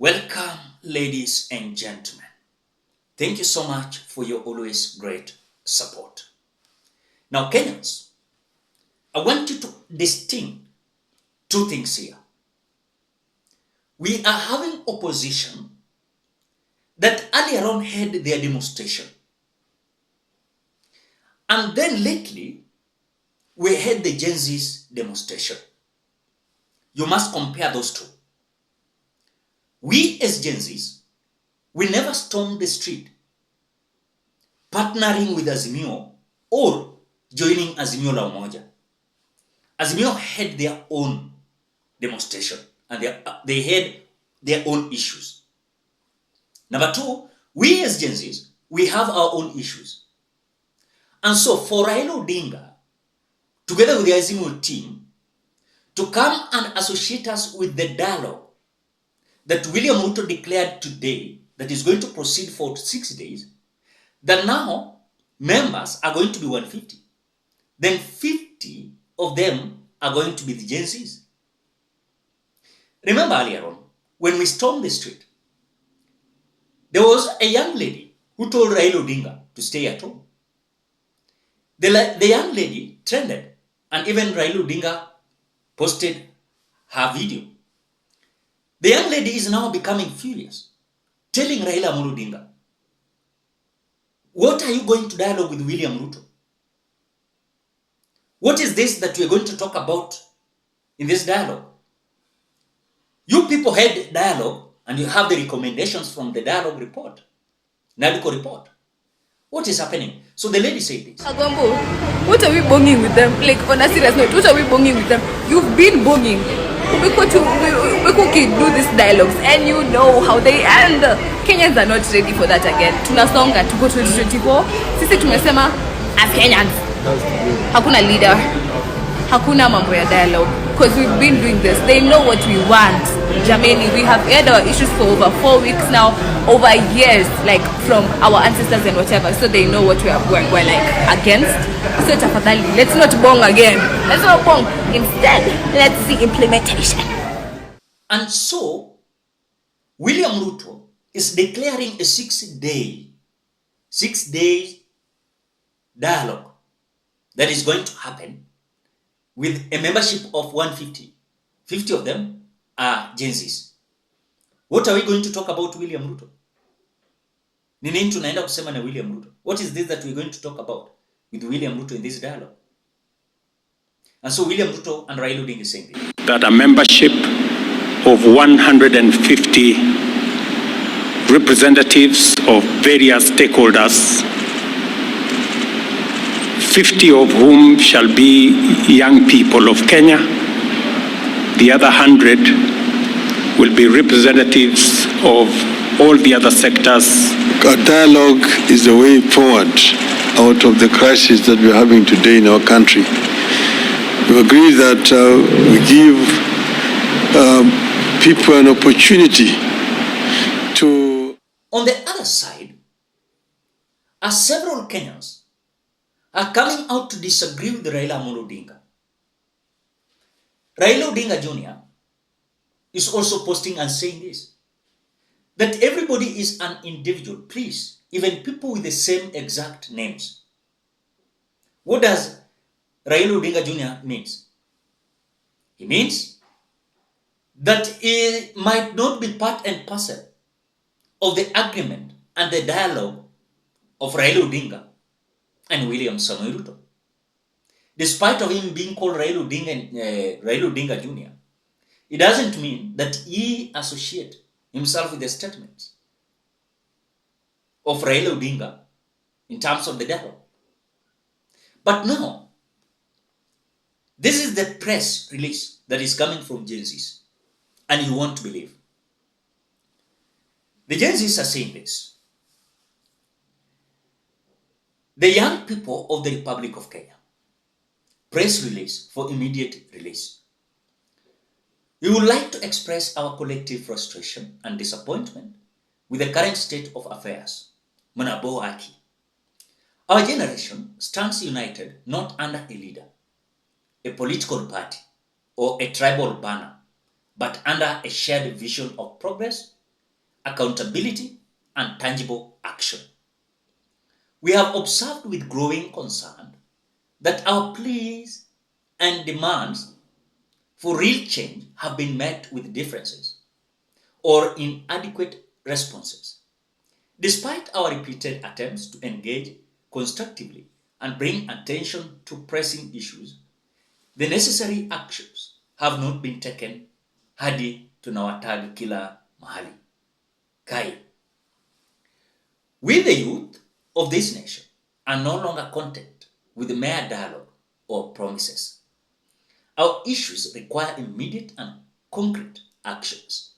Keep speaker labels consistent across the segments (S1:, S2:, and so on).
S1: Welcome, ladies and gentlemen. Thank you so much for your always great support. Now, Kenyans, I want you to distinguish two things here. We are having opposition that earlier on had their demonstration. And then lately, we had the Gen Z's demonstration. You must compare those two. We as Gen Zs, we never stormed the street partnering with Azimio or joining Azimio la Umoja. Azimio had their own demonstration and they had their own issues. Number two, we as Gen Zs, we have our own issues. And so for Raila Odinga, together with the Azimio team, to come and associate us with the dialogue that William Ruto declared today that is going to proceed for 6 days, that now members are going to be 150. Then 50 of them are going to be the Gen Zs. Remember earlier on, when we stormed the street, there was a young lady who told Raila Odinga to stay at home. The young lady trended, and even Raila Odinga posted her video. The young lady is now becoming furious, telling Raila Odinga, what are you going to dialogue with William Ruto? What is this that we are going to talk about in this dialogue? You people had dialogue and you have the recommendations from the dialogue report, NADCO report. What is happening? So the lady said this.
S2: Agombo, what are we bonging with them? Like, on a serious note, what are we bonging with them? You've been bonging. We could do these dialogues and you know how they end. Kenyans are not ready for that again. Tunasonga to go 2024. Sisi tumesema as Kenyans. Hakuna leader. Hakuna mambo ya dialogue. Because we've been doing this. They know what we want. Jamani, we have had our issues for over 4 weeks now, over years, like from our ancestors and whatever. So they know what we're like against. So tafadhali, let's not bong again. Let's not bong. Instead, let's see implementation.
S1: And so, William Ruto is declaring a 6 day dialogue that is going to happen with a membership of 150. 50 of them are Gen Zs. What are we going to talk about William Ruto? Ni nini tunaenda kusema na William Ruto? What is this that we're going to talk about with William Ruto in this dialogue? And so William Ruto and Raila Odinga is saying this.
S3: That a membership of 150 representatives of various stakeholders, 50 of whom shall be young people of Kenya. The other 100 will be representatives of all the other sectors.
S4: A dialogue is the way forward out of the crisis that we're having today in our country. We agree that we give people an opportunity to...
S1: On the other side, as several Kenyans are coming out to disagree with Raila Odinga, Raila Odinga Jr. is also posting and saying this, that everybody is an individual. Please, even people with the same exact names. What does Raila Odinga Jr. means? He means that it might not be part and parcel of the agreement and the dialogue of Raila Odinga and William Samoei Ruto. Despite of him being called Raila Odinga Jr., it doesn't mean that he associate himself with the statements of Raila Odinga in terms of the dialogue. But now, this is the press release that is coming from Gen Zs, and you won't believe. The Gen Zs are saying this. The young people of the Republic of Kenya, press release for immediate release. We would like to express our collective frustration and disappointment with the current state of affairs. Manabo Aki. Our generation stands united not under a leader, a political party, or a tribal banner, but under a shared vision of progress accountability, and tangible action. We have observed with growing concern that our pleas and demands for real change have been met with differences or inadequate responses. Despite our repeated attempts to engage constructively and bring attention to pressing issues, the necessary actions have not been taken hadi tunawatag kila mahali. Kai. We, the youth of this nation, are no longer content with mere dialogue or promises. Our issues require immediate and concrete actions.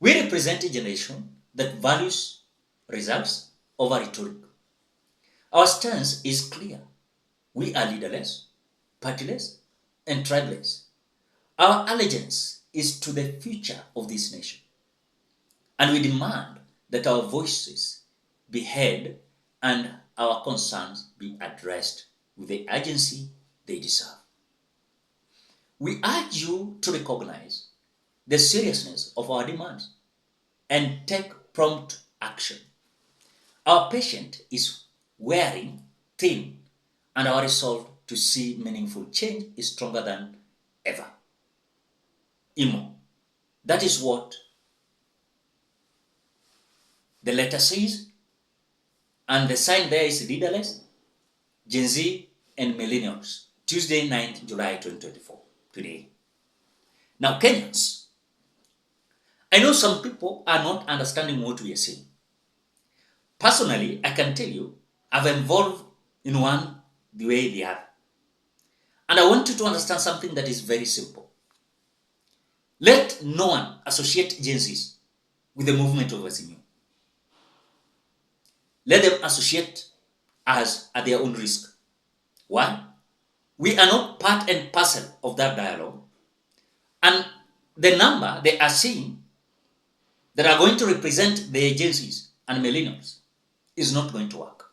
S1: We represent a generation that values results over rhetoric. Our stance is clear. We are leaderless, partyless, and tribeless. Our allegiance is to the future of this nation. And we demand that our voices be heard and our concerns be addressed with the urgency they deserve. We urge you to recognize the seriousness of our demands and take prompt action. Our patience is wearing thin, and our resolve to see meaningful change is stronger than ever. Imo. That is what the letter says, and the sign there is leaderless, Gen Z, and millennials. Tuesday, 9th July 2024, today. Now, Kenyans, I know some people are not understanding what we are saying. Personally, I can tell you, I've involved in one the way the other. And I want you to understand something that is very simple. Let no one associate Gen Zs with the movement of Azimio. Let them associate us at their own risk. Why? We are not part and parcel of that dialogue. And the number they are seeing that are going to represent the agencies and millennials is not going to work.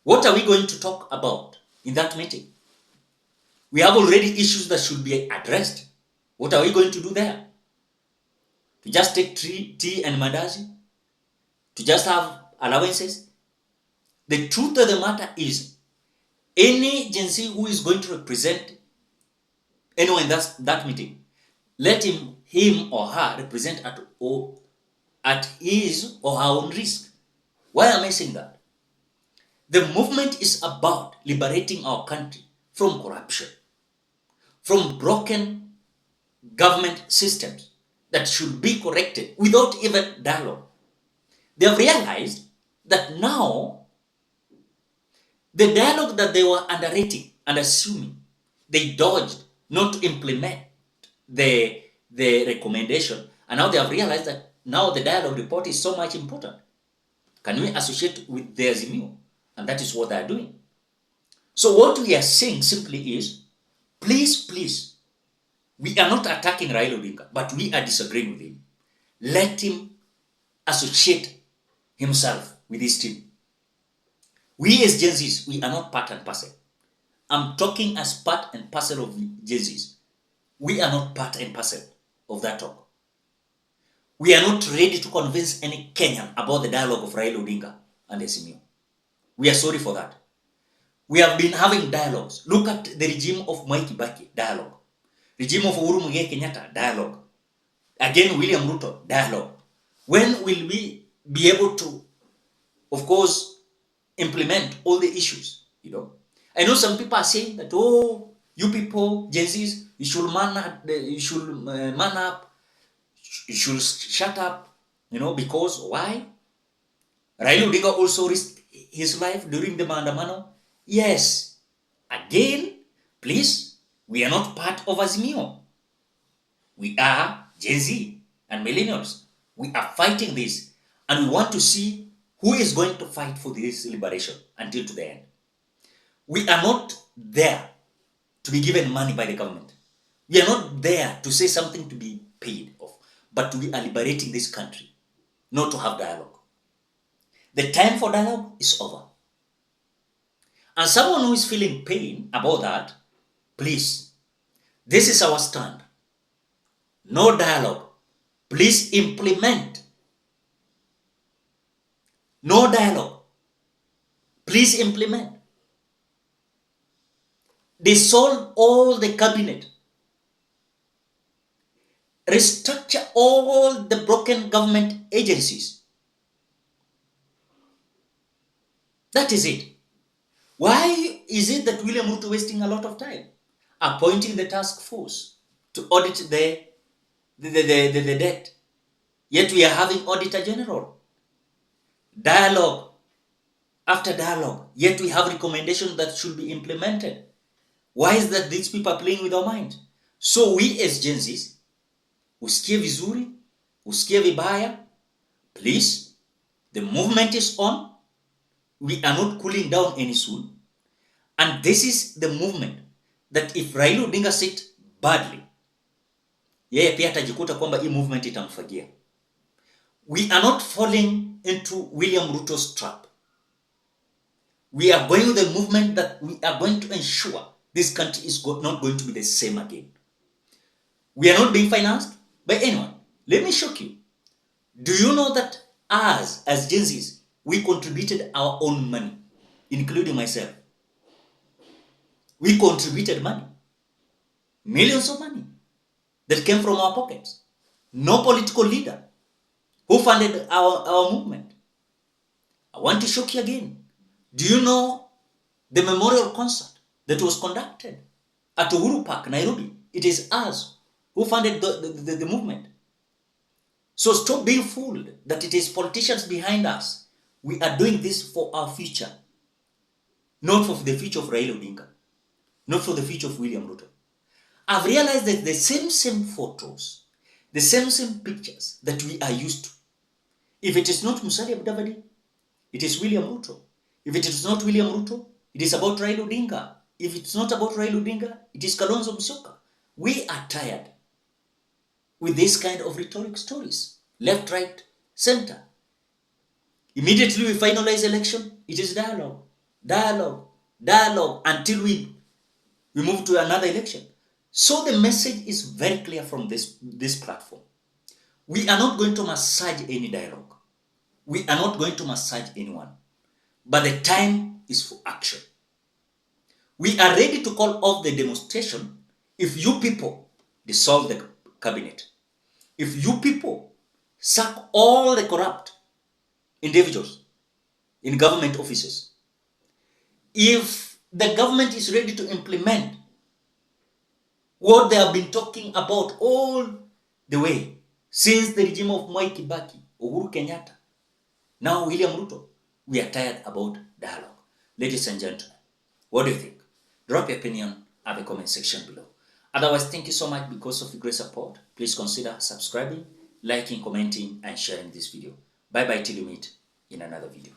S1: What are we going to talk about in that meeting? We have already issues that should be addressed. What are we going to do there? To just take tea and mandazi? To just have allowances? The truth of the matter is, any Gen Z who is going to represent anyone in that meeting, let him or her represent at his or her own risk. Why am I saying that? The movement is about liberating our country from corruption, from broken government systems that should be corrected without even dialogue. They have realized that now the dialogue that they were underrating and assuming, they dodged not to implement the recommendation, and now they have realized that now the dialogue report is so much important. Can we associate with the Azimio? And that is what they are doing. So what we are saying simply is, please, we are not attacking Raila Odinga, but we are disagreeing with him. Let him associate himself with his team. We as Gen Zs, we are not part and parcel. I'm talking as part and parcel of Gen Zs. We are not part and parcel of that talk. We are not ready to convince any Kenyan about the dialogue of Raila Odinga and Azimio. We are sorry for that. We have been having dialogues. Look at the regime of Mwai Kibaki, dialogue. Regime of Uhuru Muigai Kenyatta, dialogue. Again, William Ruto, dialogue. When will we be able to, of course, implement all the issues? I know some people are saying that, you people, Gen Zs, you should man up, you should shut up, because why? Raila Odinga also risked his life during the maandamano. Yes. Again, please, we are not part of Azimio. We are Gen Z and millennials. We are fighting this, and we want to see who is going to fight for this liberation until to the end. We are not there to be given money by the government. We are not there to say something to be paid off, but we are liberating this country, not to have dialogue. The time for dialogue is over. And someone who is feeling pain about that, please, this is our stand. No dialogue. Please implement. No dialogue. Please implement. Dissolve all the cabinet. Restructure all the broken government agencies. That is it. Why is it that William Ruto wasting a lot of time appointing the task force to audit the debt? Yet we are having Auditor General. Dialogue after dialogue. Yet we have recommendations that should be implemented. Why is that these people are playing with our mind? So we as Gen Zs, usikie vizuri, usikie vibaya, please, the movement is on. We are not cooling down any soon. And this is the movement that if Raila Odinga sit badly, yeye pia atajikuta kwamba hii movement itamfagia. We are not falling into William Ruto's trap. We are going with the movement that we are going to ensure this country is not going to be the same again. We are not being financed by anyone. Let me shock you. Do you know that us, as Gen Zs, we contributed our own money, including myself. We contributed money. Millions of money that came from our pockets. No political leader who funded our movement. I want to shock you again. Do you know the memorial concert that was conducted at Uhuru Park, Nairobi? It is us who funded the movement. So stop being fooled that it is politicians behind us. We are doing this for our future. Not for the future of Raila Odinga. Not for the future of William Ruto. I've realized that the same photos, the same pictures that we are used to. If it is not Musalia Mudavadi, it is William Ruto. If it is not William Ruto, it is about Raila Odinga. If it's not about Raila Odinga, it is Kalonzo Musyoka. We are tired with this kind of rhetoric stories. Left, right, center. Immediately we finalize election, it is dialogue, dialogue, dialogue until we move to another election. So the message is very clear from this platform. We are not going to massage any dialogue. We are not going to massage anyone. But the time is for action. We are ready to call off the demonstration if you people dissolve the cabinet. If you people sack all the corrupt individuals in government offices. If the government is ready to implement what they have been talking about all the way since the regime of Mwai Kibaki, Uhuru Kenyatta, now William Ruto, we are tired about dialogue. Ladies and gentlemen, what do you think? Drop your opinion at the comment section below. Otherwise, thank you so much because of your great support. Please consider subscribing, liking, commenting, and sharing this video. Bye-bye till you meet in another video.